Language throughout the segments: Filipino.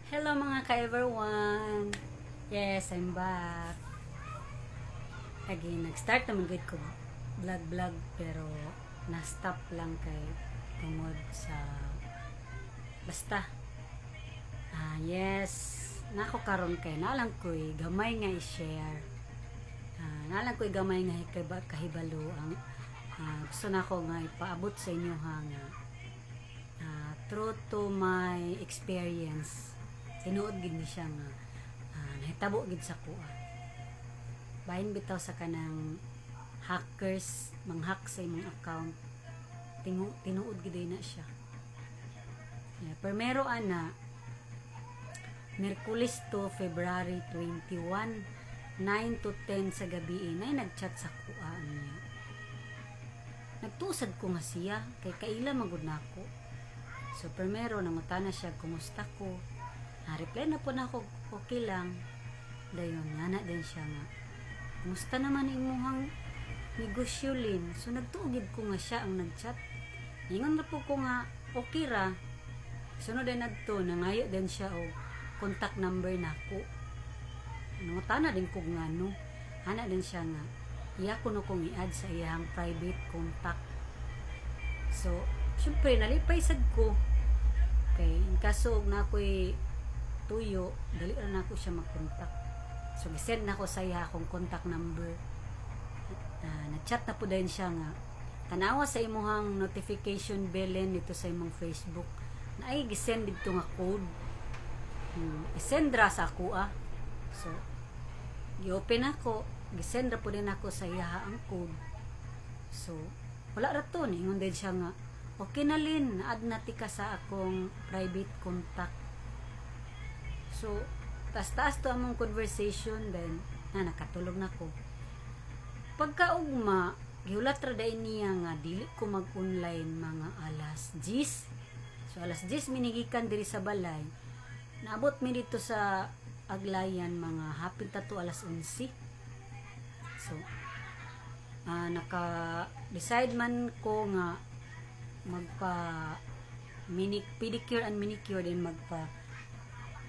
Hello mga ka-everyone! Yes, I'm back. Again, nag-start naman gud ko vlog pero na-stop lang kay tungod sa basta. Yes, nako karon kay nalang ko'y gamay nga i-share. Nalang ko'y gamay nga kahibalo ang gusto nako nga ipaabot sa inyo nga true to my experience. Tinuod gid ni siya nga nahitabo gid sa kuha. Bahin bitaw sa kanang hackers manghack sa imong account. Tinuod gid na siya. Primero ana Miyerkules to February 21, 9 to 10 sa gabi nay nagchat sa kuha niya. Nagtusad ko nga siya kay kaila magud nako. So primero nangutana siya kumusta ko. Reply na po na ako, okay lang. Dayon, nana din siya nga. Kumusta naman imuhang negosyo lin? So nagtuugid ko nga siya ang nagchat. Ingon na po ko nga, okay ra. Sunod din nagto, nangayo din siya o contact number na ko. Nangutana din ko nga no. Hana din siya nga. Iya ko no kong i-add sa iyang private contact. So, syempre, nalipay sad ko. Okay, kaso na ako'y tuyo, dali na ako siya mag-contact. So, gisend na ako sa iya akong contact number. Na-chat na po din siya nga. Tanawa sa imuhang notification bellen dito sa imong Facebook. Na ay gisend dito nga code. Isend ra sa ako So, i-open ako. Gisend ra po din ako sa iya ang code. So, wala ra to. Ingon din siya nga, okay na lin, na-add na tika sa akong private contact. So, taas-taas to among conversation then nakatulog na ko. Pagkaugma, gihulat ra day niya nga dili ko mag-online mga alas 10. So, alas 10 minigikan diri sa balay. Naabot mi dito sa Aglayan mga hapit ta to alas 11. So, naka-decide man ko nga magpa pedicure and manicure din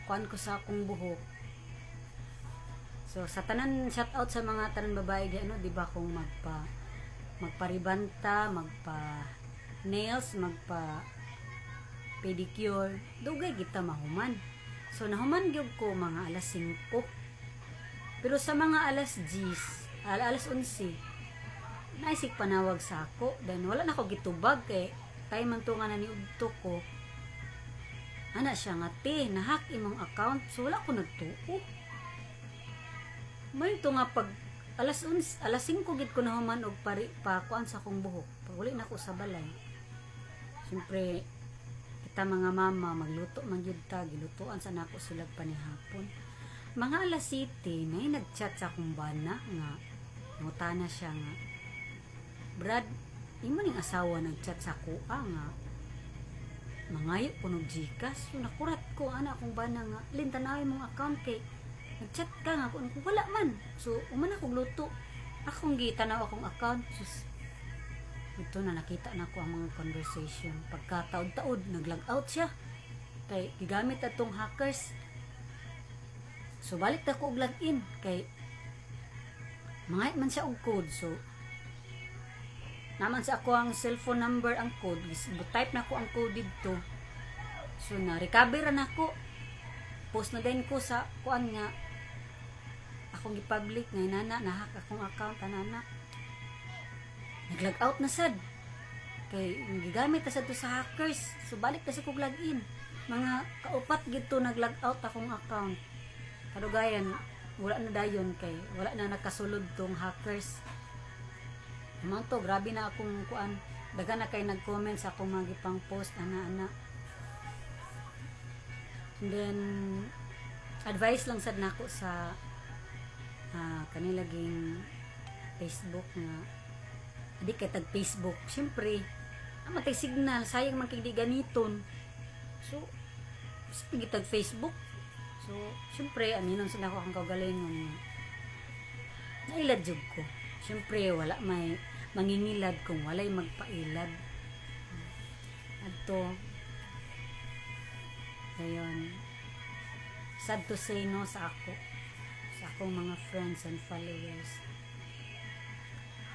kuan ko sa akong buhok. So sa tanan, shout out sa mga tanan babae di di ba kung magparibanta, magpa nails, magpa pedicure, dugay kita mahuman. So nahuman gyud ko mga alas 5. Pero sa mga alas 10, alas 11, naisig panawag sa ako. Then wala na ako gitubag kay time man to nga naniudto ko. Ana siya nga, nahack imong account. So, wala ko nagtuo. May ito nga pag alas 5 gid ko nahuman og kuan sa akong buhok. Pag uli na ko sa balay. Siyempre, kita mga mama, magluto man yun ta. Gilutuan sa nako sila panihapon. Mga alas 7, na nagchat sa akong bana nga. Ngutana siya nga, Brad, imo ning asawa nagchat sa kuha nga mangayo ko ng Gcash. So nakurat ko ana akong bana nga lintanay mong account kay nagchat ka nga kung wala man. So uman ako luto akong gitanaw akong account. Sus, ito na nakita na ko ang mga conversation. Pagkataod-taod nag-log out siya kay gigamit atong hackers. So balik na ko og login kay mangayat man siya og code. So naman sa ako ang cellphone number ang code. Type na ko ang code dito. So na-recover na ako. Post na din ko sa kuan nga akong i-public nga nana nahack akong account nana. Nag-log out na sad. Kay gigamit na sad to sa hackers. So balik na sa kog login. Mga kaupat gito nag-log out akong account. Kadugayan wala na dayon kay wala na nakasulod tong hackers. Naman to, grabe na akong kuan. Daga na kay nag-comment sa akong mga gipang post, ana-ana. And then, advice lang sad nako sa kanilaging Facebook nga. Di kay tag-Facebook. Siyempre, matay signal, sayang man kay di ganiton. So, sige tag-Facebook. So, siyempre, aminon sila ko ang kagalingon. Nailad jud ko. Siyempre, wala may mangingilad kung walay magpailad. Adto. Dayon. sad to say no sa akong mga friends and followers.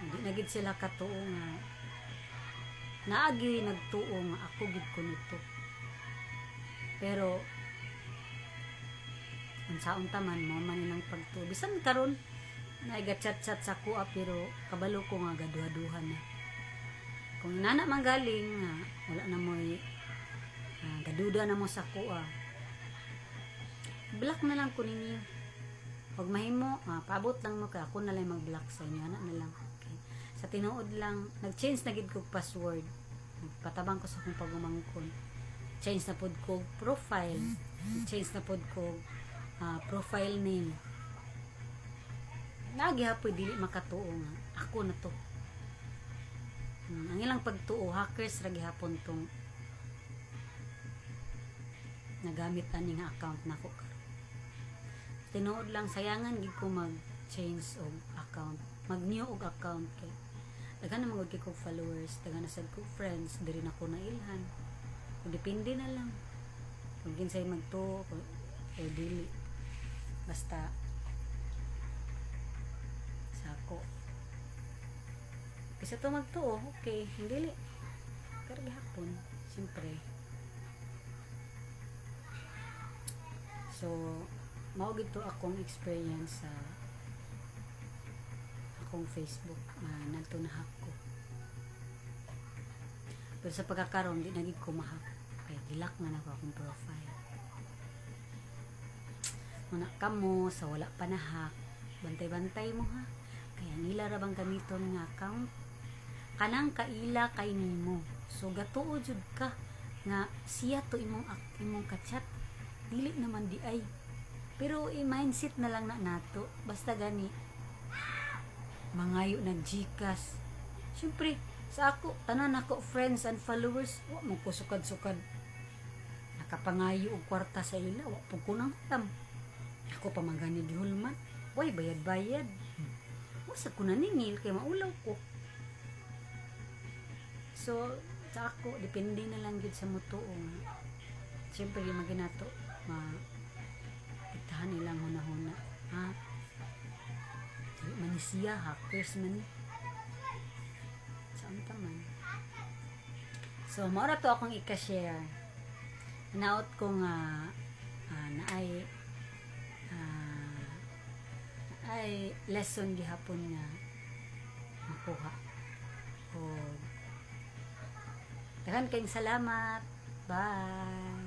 Hindi na gid sila katuo nga naagi nagtuo nga ako gid ko nito. Pero unsaon ta man mo man ilang pagtuo. Bisan karon naiga-chat-chat sa kuha pero kabalo ko nga gaduha-duhan na. Kung nana manggaling nga wala na mo gaduda na mo sa kuha. Block na lang ko ninyo. Pag mahimo, paabot lang mo ka, ako na lang mag-block sa inyo, ana na lang. Okay. Sa tinuod lang, nag-change na gid ko password. Nagpatabang ko sa akong pagumangkon. Change na pod ko profile. Change na pod ko profile name. Nagihapoy dili makatuo nga ako na to. Ang ilang pagtuo hackers ra gihapon tong nagamit ani nga account nako. Tinuod lang sayangan gid ko mag-change og account, mag-new og account kay daghan na magud kay ko followers, daghan na sad ko friends, diri na ko nailhan. Kung depende na lang kung kinsay magtuo o dili. Basta sako kasi to magtuo okay hindi karga hapon siyempre. So mao gid to akong experience sa akong Facebook natunahan ko. Pero sa pagkakaroon di na gid ko mahak kay dilak na nako akong profile. Muna kamo sa wala pa na hack, bantay-bantay mo ha. Kaya nila ra bang gamiton nga account kanang kaila kay nimo. So gatuo jud ka nga siya to imong ka-chat. Dili naman di ay. Pero i-mindset na lang na nato. Basta gani mangayo ng Gcash. Siyempre, sa ako, tanan ako friends and followers, wa mo ko sukad-sukad. Nakapangayo og kwarta sa ila, wa po ko nang tam. Ako pa magani gihulman. Way bayad-bayad. Wasa ko naningil kay maulaw ko. So, sa ako, depende na lang gid sa mutuong. Siyempre, yung maginato, itahan nilang huna-huna. Ha? Manisiya, hackers man. Saan taman? So, maura to akong ika-share. Naot ko nga ay lesson gihapon nga makuha. O daghan kayong salamat. Bye.